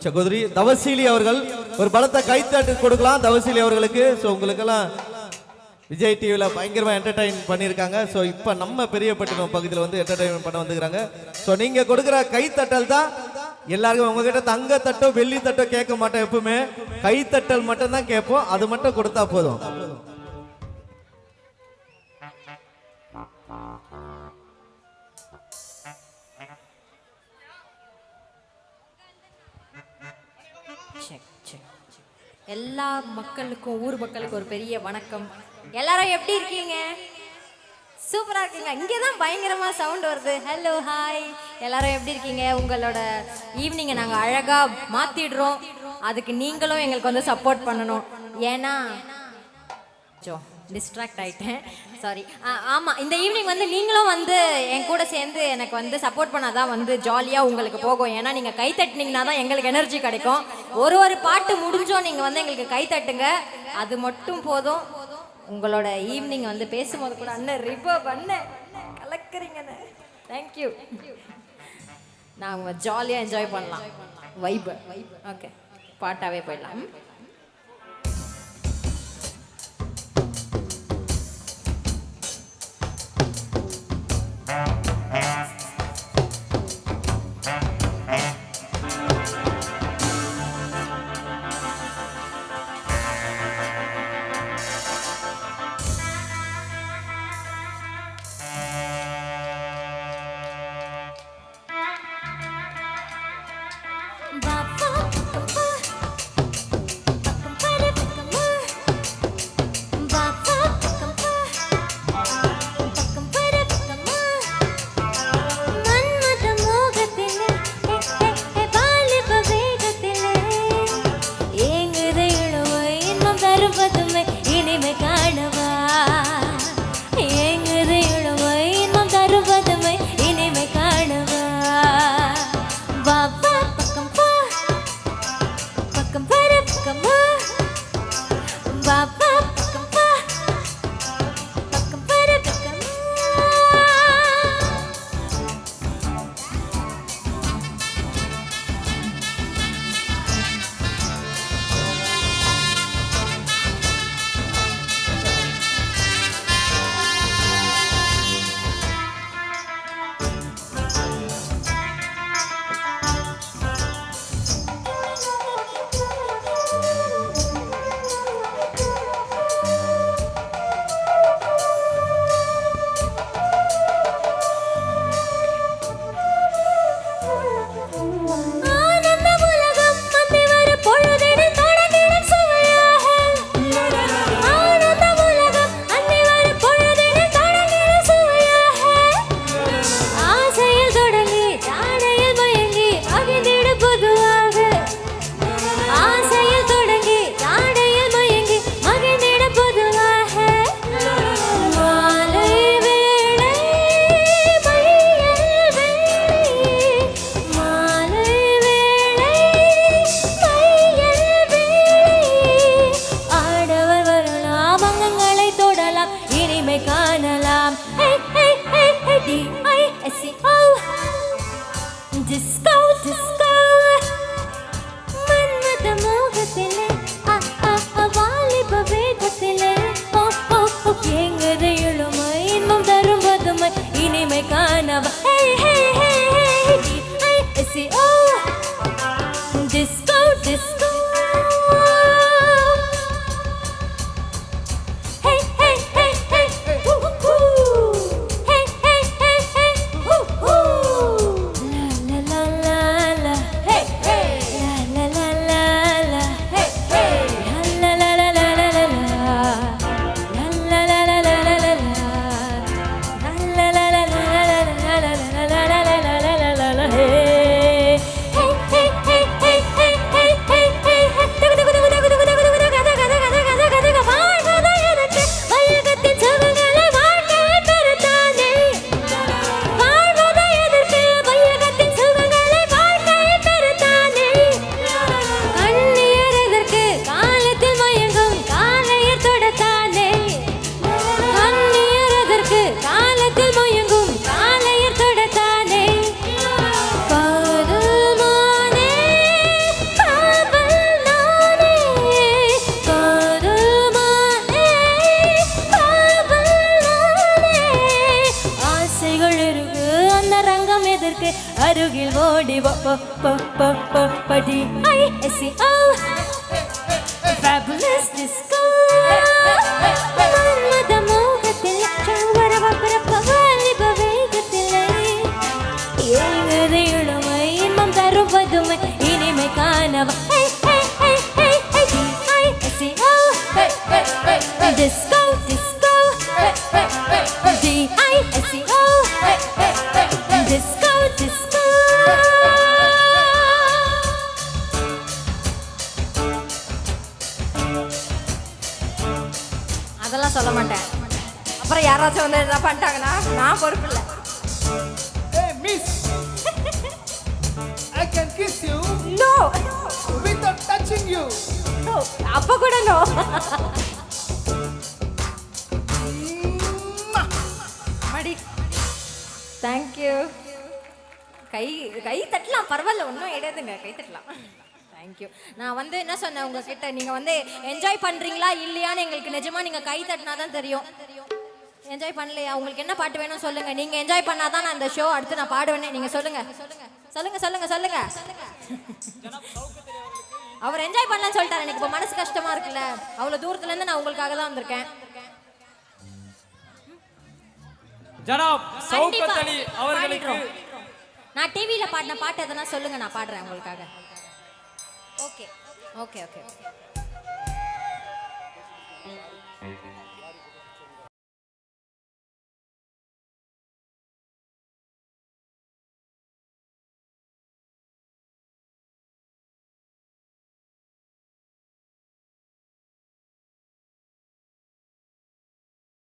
சகோதரி தவசீலி அவர்கள் ஒரு பலத்த கைத்தட்டு கொடுக்கலாம் தவசீலி அவர்களுக்கு. ஸோ உங்களுக்கெல்லாம் விஜய் டிவியில் பயங்கரமாக என்டர்டைன் பண்ணியிருக்காங்க. ஸோ இப்போ நம்ம பெரியப்பட்டினம் பகுதியில் வந்து என்டர்டைன்மெண்ட் பண்ண வந்துக்கிறாங்க. ஸோ நீங்கள் கொடுக்குற கைத்தட்டல் தான் எல்லாருக்கும். உங்ககிட்ட தங்க தட்டோ வெள்ளி தட்டோ கேட்க மாட்டோம், எப்பவுமே கைத்தட்டல் மட்டும் தான் கேட்போம். அது மட்டும் கொடுத்தா போதும். எல்லா மக்களுக்கும் ஊர் மக்களுக்கும் ஒரு பெரிய வணக்கம். எல்லாரும் எப்படி இருக்கீங்க? சூப்பரா இருக்கீங்க. இங்கே தான் பயங்கரமா சவுண்ட் வருது. ஹலோ ஹாய், எல்லாரும் எப்படி இருக்கீங்க? உங்களோட ஈவினிங்கை நாங்கள் அழகாக மாற்றிடுறோம். அதுக்கு நீங்களும் எங்களுக்கு வந்து சப்போர்ட் பண்ணணும். ஏன்னா டிஸ்ட்ராக்ட் ஆகிட்டேன், சாரி. ஆமாம், இந்த ஈவினிங் வந்து நீங்களும் வந்து என் கூட சேர்ந்து எனக்கு வந்து சப்போர்ட் பண்ணாதான் வந்து ஜாலியாக உங்களுக்கு போகும். ஏன்னா நீங்கள் கை தட்டினீங்கன்னா தான் எங்களுக்கு எனர்ஜி கிடைக்கும். ஒரு பாட்டு முடிஞ்சோம் நீங்கள் வந்து எங்களுக்கு கை தட்டுங்க, அது மட்டும் போதும். உங்களோட ஈவினிங் வந்து பேசும்போது கூட அண்ணன் ரிப்போ பண்ண கலக்குறீங்கண்ணே, தேங்க்யூ. நாங்கள் ஜாலியாக என்ஜாய் பண்ணலாம். வைப் ஓகே, பாட்டாவே போயிடலாம். அருகில் ஓடி DISCO Fabulous disco மன்மத மோகத்தில் சவரவரப்ப வாலிப வேகத்திலே ஏங்குது இளமை இன்பம் தரும் பதுமை இனிமை காணவா DISCO disco DISCO disco disco அதெல்லாம் சொல்ல மாட்டேன். அப்புறம் யாராச்சும் வந்து என்ன பண்ணிட்டாங்கன்னா நான் பொறுப்பு இல்லை. Hey, miss. I can kiss you no without touching you. No அப்ப கூட நோ. மடி தேங்க்யூ. கை கை தட்டலாம், பரவாயில்ல, ஒன்றும் கிடையாதுங்க, கை தட்டலாம். தேங்க்யூ. நான் வந்து என்ன சொன்னேன் உங்ககிட்ட, நீங்கள் வந்து என்ஜாய் பண்ணுறீங்களா இல்லையான்னு எங்களுக்கு நிஜமாக நீங்கள் கை தட்டினா தான் தெரியும். என்ஜாய் பண்ணலையா? உங்களுக்கு என்ன பாட்டு வேணும் சொல்லுங்கள். நீங்கள் என்ஜாய் பண்ணாதான் நான் அந்த ஷோ அடுத்து நான் பாடுவேனே. நீங்கள் சொல்லுங்கள் சொல்லுங்கள் சொல்லுங்கள் சொல்லுங்கள். அவர் என்ஜாய் பண்ணலான்னு சொல்லிட்டாரு. எனக்கு இப்போ மனசு கஷ்டமாக இருக்குல்ல, அவ்வளோ தூரத்துலேருந்து நான் உங்களுக்காக தான் வந்திருக்கேன். ஜனாப் சௌகத் அலி அவர்களுக்கு நான் டிவியில பாடின பாட்டு எதனா சொல்லுங்க, நான் பாடுறேன் உங்களுக்காக. Okay okay okay.